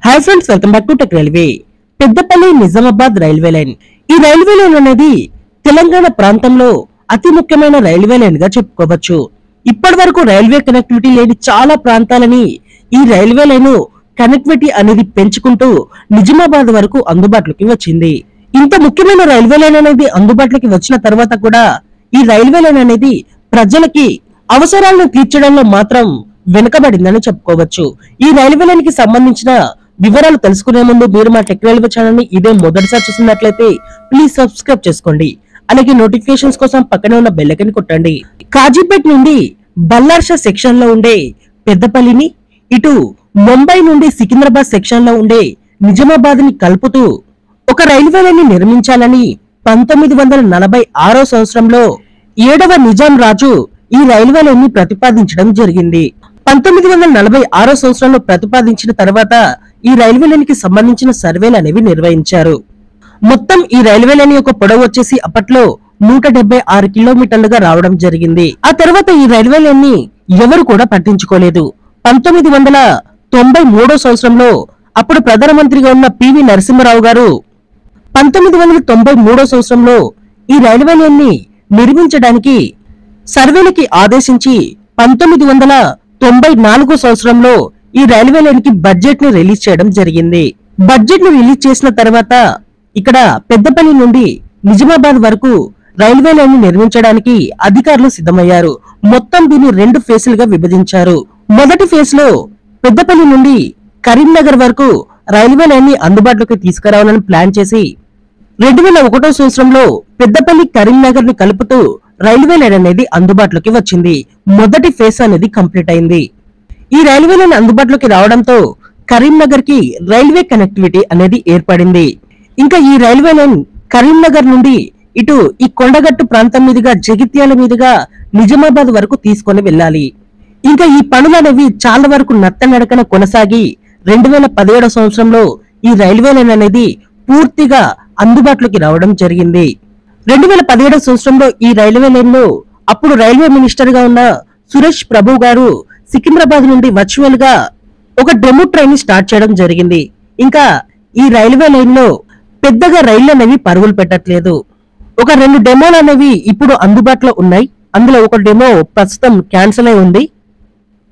Hi friends, welcome back to tech railway. Peddapalli Nizamabad railway line. ఈ railway line అనేది తెలంగాణ ప్రాంతంలో అతి ముఖ్యమైన రైల్వే లైన్ గా చెప్పుకోవచ్చు. ఇప్పటి వరకు రైల్వే కనెక్టివిటీ లేని చాలా ప్రాంతాలని ఈ రైల్వే లైన్ కనెక్టివిటీ అనేది పెంచుకుంటూ నిజామాబాద్ వరకు అందుబాటులోకి వచ్చింది. ఇంత ముఖ్యమైన రైల్వే లైన్ అనేది అందుబాటులోకి వచ్చిన తర్వాత కూడా ఈ రైల్వే లైన్ అనేది ప్రజలకి అవసరాలను తీర్చడంలో మాత్రం వెనుకబడిందని చెప్పుకోవచ్చు. ఈ రైల్వే లైన్ కి సంబంధించిన వివరాలు తెలుసుకునే ముందు మీరు మా టెక్ రైల్వే ఛానల్ ని ఇదే మొదటిసారి చూస్తున్నట్లయితే ప్లీజ్ సబ్స్క్రైబ్ చేసుకోండి. అలాగే నోటిఫికేషన్స్ కోసం పక్కనే ఉన్న బెల్ ఐకాన్ కొట్టండి. కాజీపేట్ నుండి బల్లార్షా సెక్షన్ లో ఉండే పెద్దపల్లిని, ఇటు ముంబై నుండి సికింద్రాబాద్ సెక్షన్ లో ఉండే నిజామాబాద్ ని కలుపుతూ ఒక రైల్వే లైన్ ని నిర్మించాలని 1946 సంవత్సరంలో 7వ నిజాం రాజు ఈ రైల్వే లైన్ ని ప్రతిపాదించడం జరిగింది. 1946 సంవత్సరంలో ప్రతిపాదించిన తర్వాత ఈ రైల్వే లైన్ కి సంబంధించిన సర్వేలు అనేవి నిర్వహించారు. మొత్తం ఈ రైల్వే లైన్ యొక్క పొడవు వచ్చేసి అప్పట్లో 176 కిలోమీటర్లుగా రావడం జరిగింది. ఆ తర్వాత ఈ రైల్వే లైన్ ని ఎవరు కూడా పట్టించుకోలేదు. 1993 సంవత్సరంలో అప్పుడు ప్రధానమంత్రిగా ఉన్న పివి నరసింహారావు గారు 1993 సంవత్సరంలో ఈ రైల్వే లైన్ ని నిర్మించడానికి సర్వేలకి ఆదేశించి 1994 సంవత్సరంలో ఈ రైల్వే లైన్ కి బడ్జెట్ ని రిలీజ్ చేయడం జరిగింది. బడ్జెట్ ని రిలీజ్ చేసిన తర్వాత ఇక్కడ పెద్దపల్లి నుండి నిజామాబాద్ వరకు రైల్వే లైన్ ని నిర్మించడానికి అధికారులు సిద్ధమయ్యారు. మొత్తం దీన్ని 2 ఫేజ్లుగా విభజించారు. మొదటి ఫేజ్ లో పెద్దపల్లి నుండి కరీంనగర్ వరకు రైల్వే లైన్ ని అందుబాటులోకి తీసుకురావాలని ప్లాన్ చేసి 2001 సంవత్సరంలో పెద్దపల్లి కరీంనగర్ ని కలుపుతూ రైల్వే లైన్ అనేది అందుబాటులోకి వచ్చింది. మొదటి ఫేజ్ అనేది కంప్లీట్ అయింది. ఈ రైల్వే లైన్ అందుబాటులోకి రావడంతో కరీంనగర్ కి రైల్వే కనెక్టివిటీ అనేది ఏర్పడింది. ఇంకా ఈ రైల్వే లైన్ కరీంనగర్ నుండి ఇటు ఈ కొండగట్టు ప్రాంతం మీదుగా జగిత్యాల మీదుగా నిజామాబాద్ వరకు తీసుకొని వెళ్ళాలి. ఇంకా ఈ పనులు అనేవి చాలా వరకు నత్తనడకన కొనసాగి 2017 సంవత్సరంలో ఈ రైల్వే లైన్ అనేది పూర్తిగా అందుబాటులోకి రావడం జరిగింది. 2017 సంవత్సరంలో ఈ రైల్వే లైన్ లో అప్పుడు రైల్వే మినిస్టర్ గా ఉన్న సురేష్ ప్రభు గారు సికింద్రాబాద్ నుండి వర్చువల్ గా ఒక డెమో ట్రైన్ ని స్టార్ట్ చేయడం జరిగింది. ఇంకా ఈ రైల్వే లైన్ లో పెద్దగా రైళ్లు అనేవి పరుగులు పెట్టట్లేదు. ఒక 2 డెమోలు అనేవి ఇప్పుడు అందుబాటులో ఉన్నాయి. అందులో ఒక డెమో ప్రస్తుతం క్యాన్సిల్ అయి ఉంది.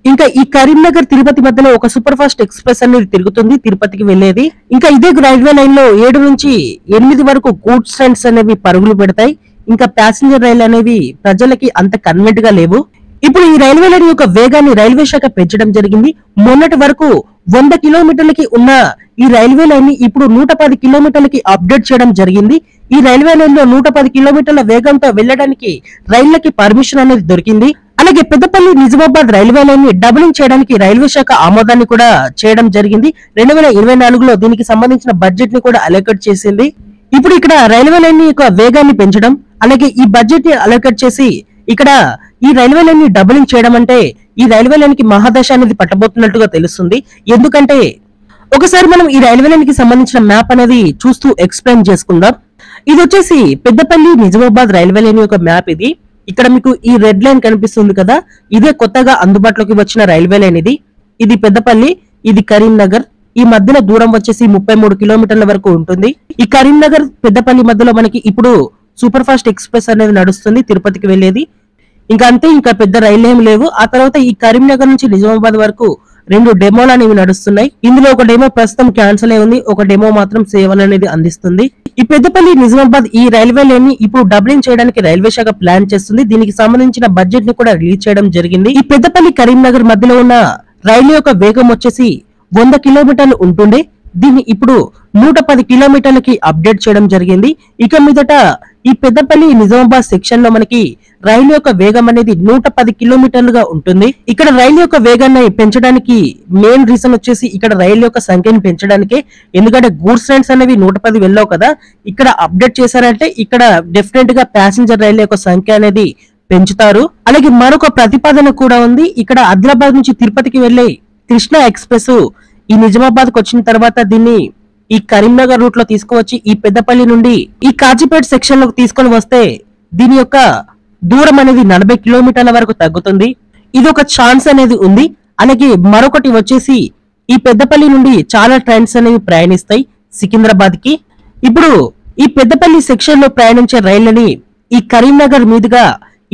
ఇంకా ఈ కరీంనగర్ తిరుపతి మధ్యలో ఒక సూపర్ ఫాస్ట్ ఎక్స్ప్రెస్ అనేది తిరుగుతుంది, తిరుపతికి వెళ్లేది. ఇంకా ఇదే రైల్వే లైన్ లో 7 నుంచి 8 వరకు గూడ్స్ ట్రైన్స్ అనేవి పరుగులు పెడతాయి. ఇంకా ప్యాసింజర్ రైలు అనేవి ప్రజలకి అంత కన్వెంట్ గా లేవు. ఇప్పుడు ఈ రైల్వే లైన్ యొక్క వేగాన్ని రైల్వే శాఖ పెంచడం జరిగింది. మొన్నటి వరకు 100 కిలోమీటర్లకి ఉన్న ఈ రైల్వే లైన్ ని ఇప్పుడు 110 కిలోమీటర్లకి అప్డేట్ చేయడం జరిగింది. ఈ రైల్వే లైన్ లో 110 కిలోమీటర్ల వేగంతో వెళ్లడానికి రైళ్లకి పర్మిషన్ అనేది దొరికింది. అలాగే పెద్దపల్లి నిజామాబాద్ రైల్వే లైన్ ని డబులింగ్ చేయడానికి రైల్వే శాఖ ఆమోదాన్ని కూడా చేయడం జరిగింది. 2024లో దీనికి సంబంధించిన బడ్జెట్ ని కూడా అలొకేట్ చేసింది. ఇప్పుడు ఇక్కడ రైల్వే లైన్ యొక్క వేగాన్ని పెంచడం, అలాగే ఈ బడ్జెట్ ని అలొకేట్ చేసి ఇక్కడ ఈ రైల్వే లైన్ ని డబులింగ్ చేయడం అంటే ఈ రైల్వే లైన్ కి మహాదశ అనేది పట్టబోతున్నట్టుగా తెలుస్తుంది. ఎందుకంటే ఒకసారి మనం ఈ రైల్వే లైన్ కి సంబంధించిన మ్యాప్ అనేది చూస్తూ ఎక్స్ప్లెయిన్ చేసుకుందాం. ఇది వచ్చేసి పెద్దపల్లి నిజామాబాద్ రైల్వే లైన్ యొక్క మ్యాప్. ఇది ఇక్కడ మీకు ఈ రెడ్ లైన్ కనిపిస్తుంది కదా, ఇదే కొత్తగా అందుబాటులోకి వచ్చిన రైల్వే లైన్. ఇది పెద్దపల్లి, ఇది కరీంనగర్. ఈ మధ్యన దూరం వచ్చేసి 33 కిలోమీటర్ల వరకు ఉంటుంది. ఈ కరీంనగర్ పెద్దపల్లి మధ్యలో మనకి ఇప్పుడు సూపర్ ఫాస్ట్ ఎక్స్ప్రెస్ అనేది నడుస్తుంది, తిరుపతికి వెళ్లేది. ఇంకా అంతే, ఇంకా పెద్ద రైలు ఏమి లేవు. ఆ తర్వాత ఈ కరీంనగర్ నుంచి నిజామాబాద్ వరకు 2 డెమోలు అనేవి నడుస్తున్నాయి. ఇందులో ఒక డెమో ప్రస్తుతం క్యాన్సిల్ అయి ఉంది, ఒక డెమో మాత్రం సేవలు అనేది అందిస్తుంది. ఈ పెద్దపల్లి నిజామాబాద్ ఈ రైల్వే లైన్ ని ఇప్పుడు డబులింగ్ చేయడానికి రైల్వే శాఖ ప్లాన్ చేస్తుంది. దీనికి సంబంధించిన బడ్జెట్ ని కూడా రిలీజ్ చేయడం జరిగింది. ఈ పెద్దపల్లి కరీంనగర్ మధ్యలో ఉన్న రైలు యొక్క వేగం వచ్చేసి 100 కిలోమీటర్లు ఉంటుండే, దీన్ని ఇప్పుడు 110 కిలోమీటర్లకి అప్డేట్ చేయడం జరిగింది. ఇక మీదట ఈ పెద్దపల్లి నిజామాబాద్ సెక్షన్ లో మనకి రైలు యొక్క వేగం అనేది 110 కిలోమీటర్లుగా ఉంటుంది. ఇక్కడ రైలు యొక్క వేగాన్ని పెంచడానికి మెయిన్ రీజన్ వచ్చేసి ఇక్కడ రైలు యొక్క సంఖ్యను పెంచడానికే. ఎందుకంటే గూడ్స్ ట్రైన్స్ అనేవి 110 వెళ్ళావు కదా, ఇక్కడ అప్డేట్ చేశారంటే ఇక్కడ డెఫినెట్ గా ప్యాసింజర్ రైలు యొక్క సంఖ్య అనేది పెంచుతారు. అలాగే మరొక ప్రతిపాదన కూడా ఉంది. ఇక్కడ ఆదిలాబాద్ నుంచి తిరుపతికి వెళ్లే కృష్ణ ఎక్స్ప్రెస్ ఈ నిజామాబాద్ కు వచ్చిన తర్వాత దీన్ని ఈ కరీంనగర్ రూట్ లో తీసుకువచ్చి ఈ పెద్దపల్లి నుండి ఈ కాజీపేట్ సెక్షన్ లోకి తీసుకొని వస్తే దీని యొక్క దూరం అనేది 40 కిలోమీటర్ల వరకు తగ్గుతుంది. ఇది ఒక ఛాన్స్ అనేది ఉంది. అలాగే మరొకటి వచ్చేసి ఈ పెద్దపల్లి నుండి చాలా ట్రైన్స్ అనేవి ప్రయాణిస్తాయి సికింద్రాబాద్ కి. ఇప్పుడు ఈ పెద్దపల్లి సెక్షన్ లో ప్రయాణించే రైళ్లని ఈ కరీంనగర్ మీదుగా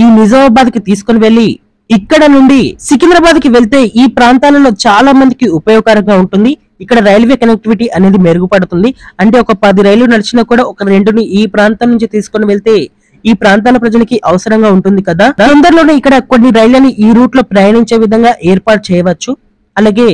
ఈ నిజామాబాద్ కి తీసుకుని వెళ్లి ఇక్కడ నుండి సికింద్రాబాద్ కి వెళ్తే ఈ ప్రాంతాలలో చాలా మందికి ఉపయోగకరంగా ఉంటుంది. ఇక్కడ రైల్వే కనెక్టివిటీ అనేది మెరుగుపడుతుంది. అంటే ఒక 10 రైళ్లు నడిచినా కూడా ఒక 2ని ఈ ప్రాంతం నుంచి తీసుకుని వెళ్తే ఈ ప్రాంతాల ప్రజలకి అవసరంగా ఉంటుంది కదా. తొందరలోనే ఇక్కడ కొన్ని రైళ్లని ఈ రూట్ లో ప్రయాణించే విధంగా ఏర్పాటు చేయవచ్చు. అలాగే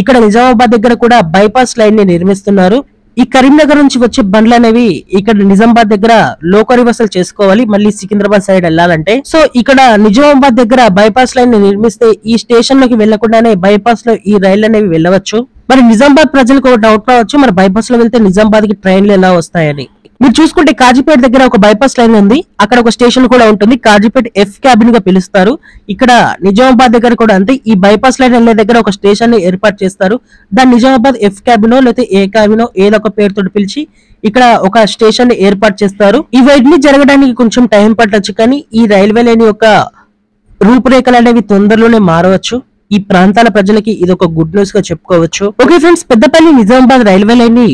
ఇక్కడ నిజామాబాద్ దగ్గర కూడా బైపాస్ లైన్ ని నిర్మిస్తున్నారు. ఈ కరీంనగర్ నుంచి వచ్చే బండ్లు అనేవి ఇక్కడ నిజామాబాద్ దగ్గర లోకల్ రివర్సల్ చేసుకోవాలి మళ్ళీ సికింద్రాబాద్ సైడ్ వెళ్ళాలంటే. సో ఇక్కడ నిజామాబాద్ దగ్గర బైపాస్ లైన్ ని నిర్మిస్తే ఈ స్టేషన్ లోకి వెళ్లకుండానే బైపాస్ లో ఈ రైళ్లు అనేవి వెళ్ళవచ్చు. మరి నిజామాబాద్ ప్రజలకు ఒక డౌట్ రావచ్చు, మరి బైపాస్ లో వెళ్తే నిజామాబాద్ కి ట్రైన్లు ఎలా వస్తాయని. మీరు చూసుకుంటే కాజీపేట దగ్గర ఒక బైపాస్ లైన్ ఉంది, అక్కడ ఒక స్టేషన్ కూడా ఉంటుంది. కాజీపేట ఎఫ్ క్యాబిన్ గా పిలుస్తారు. ఇక్కడ నిజామాబాద్ దగ్గర కూడా అంతే, ఈ బైపాస్ లైన్ వెళ్ళే దగ్గర ఒక స్టేషన్ ని ఏర్పాటు చేస్తారు. దాన్ని నిజామాబాద్ ఎఫ్ క్యాబినో లేకపోతే ఏ క్యాబినో ఏదో ఒక పేరుతో పిలిచి ఇక్కడ ఒక స్టేషన్ ని ఏర్పాటు చేస్తారు. ఇవన్నీ జరగడానికి కొంచెం టైం పట్టొచ్చు, కానీ ఈ రైల్వే లైన్ యొక్క రూపురేఖలు అనేవి తొందరలోనే మారవచ్చు. ఈ ప్రాంతాల ప్రజలకి ఇది ఒక గుడ్ న్యూస్ గా చెప్పుకోవచ్చు. Okay friends, Peddapalli Nizamabad railway line ని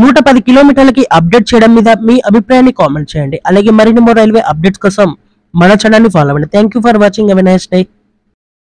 110 కిలోమీటర్లకి అప్డేట్ చేయడం మీద మీ అభిప్రాయాన్ని కామెంట్ చేయండి. అలాగే మరిన్ని రైల్వే అప్డేట్స్ కోసం మన ఛానల్ ని ఫాలో అవ్వండి. Thank you for watching. Have a nice day.